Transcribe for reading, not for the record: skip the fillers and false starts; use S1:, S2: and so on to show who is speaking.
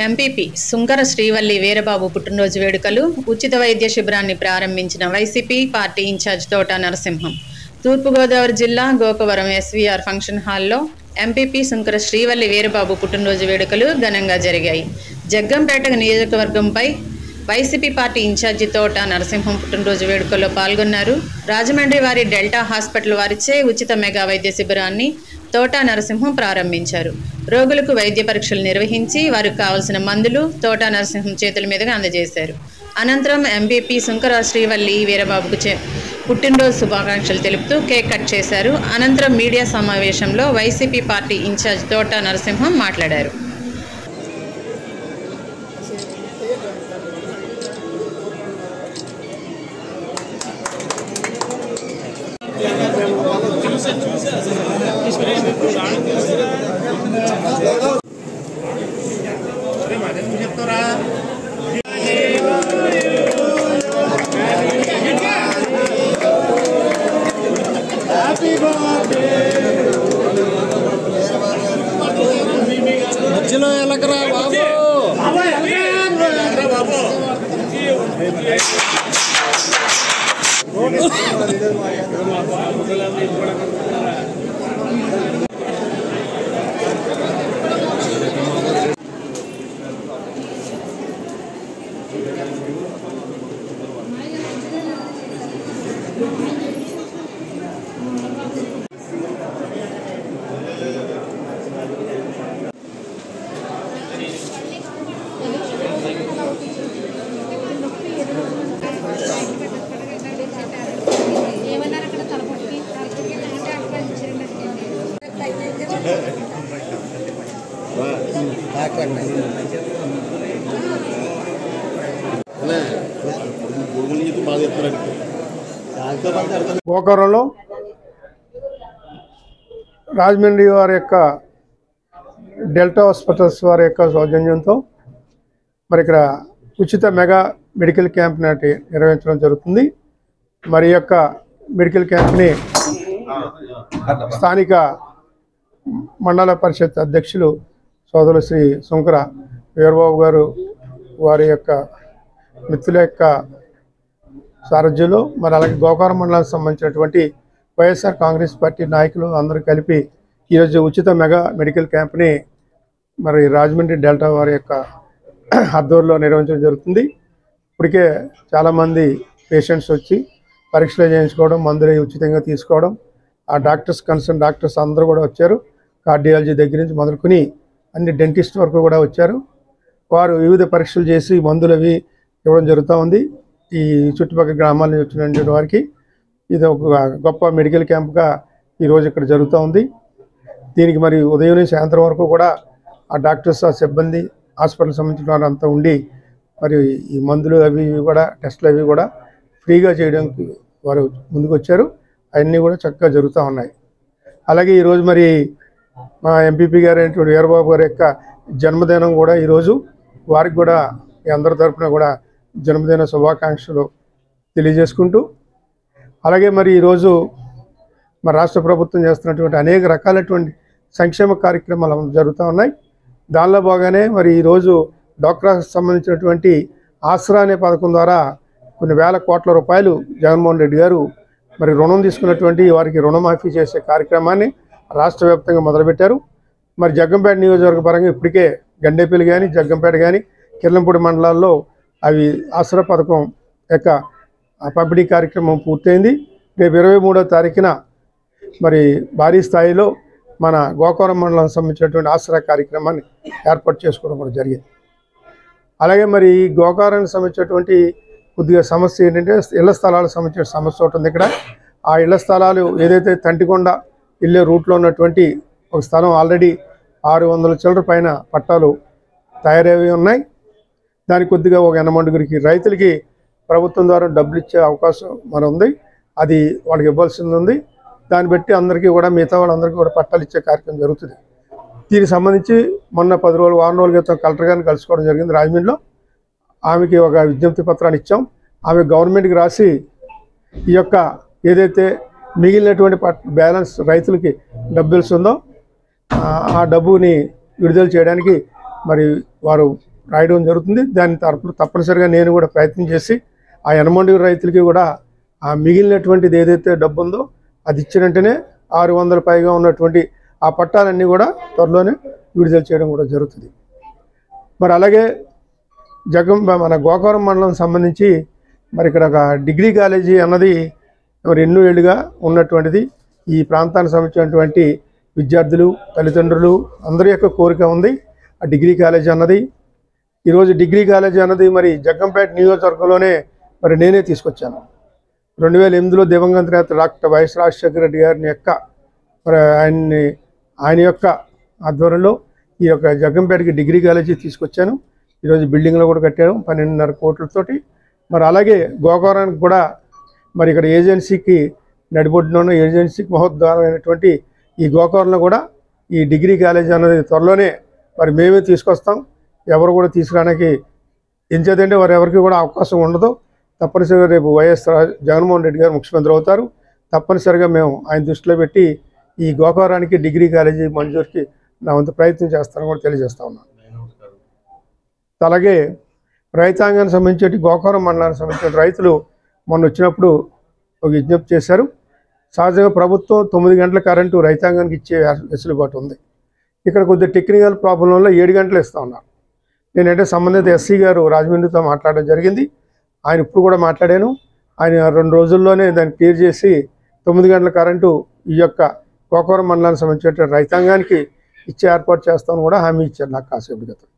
S1: MPP Sunkara Srivalli Veerababu పుట్టినరోజు వేడుకలు ఉచిత వైద్య శిబిరాన్ని ప్రారంభించిన వైసీపీ పార్టీ ఇన్ఛార్జ్ తోట నరసింహం. తూర్పుగోదావరి జిల్లా గోకవరం ఎస్వీఆర్ ఫంక్షన్ హాల్లో ఎంపీపీ సుంకర శ్రీవల్లి వీరబాబు పుట్టినరోజు వేడుకలు ఘనంగా జరిగాయి. జగ్గంపేట నియోజకవర్గంపై వైసీపీ పార్టీ ఇన్ఛార్జి తోట నరసింహం పుట్టినరోజు వేడుకల్లో పాల్గొన్నారు. రాజమండ్రి వారి డెల్టా హాస్పిటల్ వారిచే ఉచిత మెగా వైద్య శిబిరాన్ని తోట నరసింహం ప్రారంభించారు. రోగులకు వైద్య పరీక్షలు నిర్వహించి వారికి కావలసిన మందులు తోట నరసింహం చేతుల మీదుగా అందజేశారు. అనంతరం ఎంపీపీ సుంకర శ్రీవల్లి వీరబాబుకు పుట్టినరోజు శుభాకాంక్షలు తెలుపుతూ కేక్ కట్ చేశారు. అనంతరం మీడియా సమావేశంలో వైసీపీ పార్టీ ఇన్ఛార్జ్ తోట నరసింహం మాట్లాడారు.
S2: మధ్యలో ఎలకరా బాబు.
S3: గోకవరంలో రాజమండ్రి వారి యొక్క డెల్టా హాస్పిటల్స్ వారి యొక్క సౌజన్యంతో మరి ఇక్కడ ఉచిత మెగా మెడికల్ క్యాంప్ నాటి నిర్వహించడం జరుగుతుంది. మరి యొక్క మెడికల్ క్యాంప్ని స్థానిక మండల పరిషత్ అధ్యక్షులు సోదరులు శ్రీ సుంకర వీరబాబు గారు వారి యొక్క మిత్రుల యొక్క సారథ్యంలో మరి అలాగే గోకవరం మండలానికి సంబంధించినటువంటి వైఎస్ఆర్ కాంగ్రెస్ పార్టీ నాయకులు అందరూ కలిపి ఈరోజు ఉచిత మెగా మెడికల్ క్యాంప్ని మరి రాజమండ్రి డెల్టా వారి యొక్క ఆధ్వర్యంలో నిర్వహించడం జరుగుతుంది. ఇప్పటికే చాలామంది పేషెంట్స్ వచ్చి పరీక్షలు చేయించుకోవడం, మందులు ఉచితంగా తీసుకోవడం, ఆ డాక్టర్స్ కన్సర్న్ డాక్టర్స్ అందరూ కూడా వచ్చారు. కార్డియాలజీ దగ్గర నుంచి మొదలుకొని అన్ని డెంటిస్ట్ వరకు కూడా వచ్చారు. వారు వివిధ పరీక్షలు చేసి మందులు అవి ఇవ్వడం జరుగుతూ ఉంది. ఈ చుట్టుపక్కల గ్రామాల నుంచి వచ్చిన వారికి ఇది ఒక గొప్ప మెడికల్ క్యాంప్గా ఈరోజు ఇక్కడ జరుగుతూ ఉంది. దీనికి మరి ఉదయం నుంచి సాయంత్రం వరకు కూడా ఆ డాక్టర్స్, ఆ సిబ్బంది, హాస్పిటల్ సంబంధించిన వారు అంతా ఉండి మరి ఈ మందులు అవి కూడా టెస్టులు అవి కూడా ఫ్రీగా చేయడానికి వారు ముందుకు వచ్చారు. అవన్నీ కూడా చక్కగా జరుగుతూ ఉన్నాయి. అలాగే ఈరోజు మరి మా ఎంపీపీ గారు అయినటువంటి వీరబాబు గారి యొక్క జన్మదినం కూడా ఈరోజు వారికి కూడా అందరి తరఫున కూడా జన్మదిన శుభాకాంక్షలు తెలియజేసుకుంటూ, అలాగే మరి ఈరోజు మరి రాష్ట్ర ప్రభుత్వం చేస్తున్నటువంటి అనేక రకాలైనటువంటి సంక్షేమ కార్యక్రమాలు జరుగుతూ ఉన్నాయి. దానిలో భాగంగానే మరి ఈరోజు డ్వాక్రాకు సంబంధించినటువంటి ఆసరా అనే పథకం ద్వారా కొన్ని వేల కోట్ల రూపాయలు జగన్మోహన్ రెడ్డి గారు మరి రుణం తీసుకున్నటువంటి వారికి రుణమాఫీ చేసే కార్యక్రమాన్ని రాష్ట్ర వ్యాప్తంగా మొదలుపెట్టారు. మరి జగ్గంపేట నియోజకవర్గ పరంగా ఇప్పటికే గండేపల్లి కానీ, జగ్గంపేట కానీ, కిర్లంపూడి మండలాల్లో అవి ఆసరా పథకం యొక్క పంపిణీ కార్యక్రమం పూర్తయింది. రేపు 23వ తారీఖున మరి భారీ స్థాయిలో మన గోకవరం మండలానికి సంబంధించినటువంటి ఆసరా కార్యక్రమాన్ని ఏర్పాటు చేసుకోవడం కూడా జరిగింది. అలాగే మరి ఈ గోకవరానికి సంబంధించినటువంటి కొద్దిగా సమస్య ఏంటంటే ఇళ్ల స్థలాలకు సంబంధించిన సమస్య ఉంటుంది. ఇక్కడ ఆ ఇళ్ల స్థలాలు ఏదైతే తంటికొండ వెళ్ళే రూట్లో ఉన్నటువంటి ఒక స్థలం ఆల్రెడీ 600 చిల్లర పైన పట్టాలు తయారవి ఉన్నాయి. దానికి కొద్దిగా ఒక 80 రైతులకి ప్రభుత్వం ద్వారా డబ్బులు ఇచ్చే అవకాశం మరి ఉంది. అది వాళ్ళకి ఇవ్వాల్సింది ఉంది. దాన్ని బట్టి అందరికీ కూడా మిగతా వాళ్ళందరికీ కూడా పట్టాలు ఇచ్చే కార్యక్రమం జరుగుతుంది. దీనికి సంబంధించి మొన్న 10 రోజులు వారం రోజుల క్రితం కలెక్టర్ గారిని కలుసుకోవడం జరిగింది రాజమండ్రిలో. ఆమెకి ఒక విజ్ఞప్తి పత్రాన్ని ఇచ్చాం. ఆమె గవర్నమెంట్కి రాసి ఈ యొక్క ఏదైతే మిగిలినటువంటి బ్యాలెన్స్ రైతులకి డబ్బు ఉందో ఆ డబ్బుని విడుదల చేయడానికి మరి వారు రాయడం జరుగుతుంది. దాని తరపున తప్పనిసరిగా నేను కూడా ప్రయత్నం చేసి ఆ ఎనమండి రైతులకి కూడా ఆ మిగిలినటువంటిది ఏదైతే డబ్బు ఉందో అది ఇచ్చిన వెంటనే 600 పైగా ఉన్నటువంటి ఆ పట్టాలన్నీ కూడా త్వరలోనే విడుదల చేయడం కూడా జరుగుతుంది. మరి అలాగే మన గోకవరం మండలం సంబంధించి మరి ఇక్కడ ఒక డిగ్రీ కాలేజీ అన్నది మరి ఎన్నో ఏళ్ళుగా ఉన్నటువంటిది. ఈ ప్రాంతానికి సంబంధించినటువంటి విద్యార్థులు, తల్లిదండ్రులు అందరి యొక్క కోరిక ఉంది ఆ డిగ్రీ కాలేజీ అన్నది. ఈరోజు డిగ్రీ కాలేజీ అన్నది మరి జగ్గంపేట నియోజకవర్గంలోనే మరి నేనే తీసుకొచ్చాను. 2008లో దివంగత నేత డాక్టర్ వైఎస్ రాజశేఖర రెడ్డి గారిని యొక్క మరి ఆయన యొక్క ఆధ్వర్యంలో ఈ యొక్క జగ్గంపేటకి డిగ్రీ కాలేజీ తీసుకొచ్చాను. ఈరోజు బిల్డింగ్లో కూడా కట్టాను 12.5 కోట్లతోటి. మరి అలాగే గోకవరానికి కూడా మరి ఇక్కడ ఏజెన్సీకి నడిబొడ్డున ఉన్న ఏజెన్సీకి మహోద్ధారమైనటువంటి ఈ గోకవరంలో కూడా ఈ డిగ్రీ కాలేజీ అన్నది త్వరలోనే మరి మేమే తీసుకొస్తాం. ఎవరు కూడా తీసుకురావడానికి ఎంచేదంటే వారు ఎవరికి కూడా అవకాశం ఉండదు. తప్పనిసరిగా రేపు వైఎస్ జగన్మోహన్ రెడ్డి గారు ముఖ్యమంత్రి అవుతారు. తప్పనిసరిగా మేము ఆయన దృష్టిలో పెట్టి ఈ గోకవరానికి డిగ్రీ కాలేజీ మంజూరుకి నా వంతు ప్రయత్నం చేస్తానని కూడా తెలియజేస్తా ఉన్నాను. అలాగే రైతాంగానికి సంబంధించి గోకవరం మండలానికి సంబంధించిన రైతులు మొన్న వచ్చినప్పుడు ఒక విజ్ఞప్తి చేశారు. సహజంగా ప్రభుత్వం 9 గంటల కరెంటు రైతాంగానికి ఇచ్చే వెసులుబాటు ఉంది. ఇక్కడ కొద్దిగా టెక్నికల్ ప్రాబ్లం వల్ల 7 గంటలు ఇస్తూ ఉన్నారు. నేనంటే సంబంధిత ఎస్సీ గారు రాజమండ్రితో మాట్లాడడం జరిగింది. ఆయన ఇప్పుడు కూడా మాట్లాడాను. ఆయన 2 రోజుల్లోనే దాన్ని క్లియర్ చేసి 9 గంటల కరెంటు ఈ యొక్క గోకవరం మండలానికి సంబంధించిన రైతాంగానికి ఇచ్చే ఏర్పాటు చేస్తామని కూడా హామీ ఇచ్చారు నాకు కాసేపు క్రితం.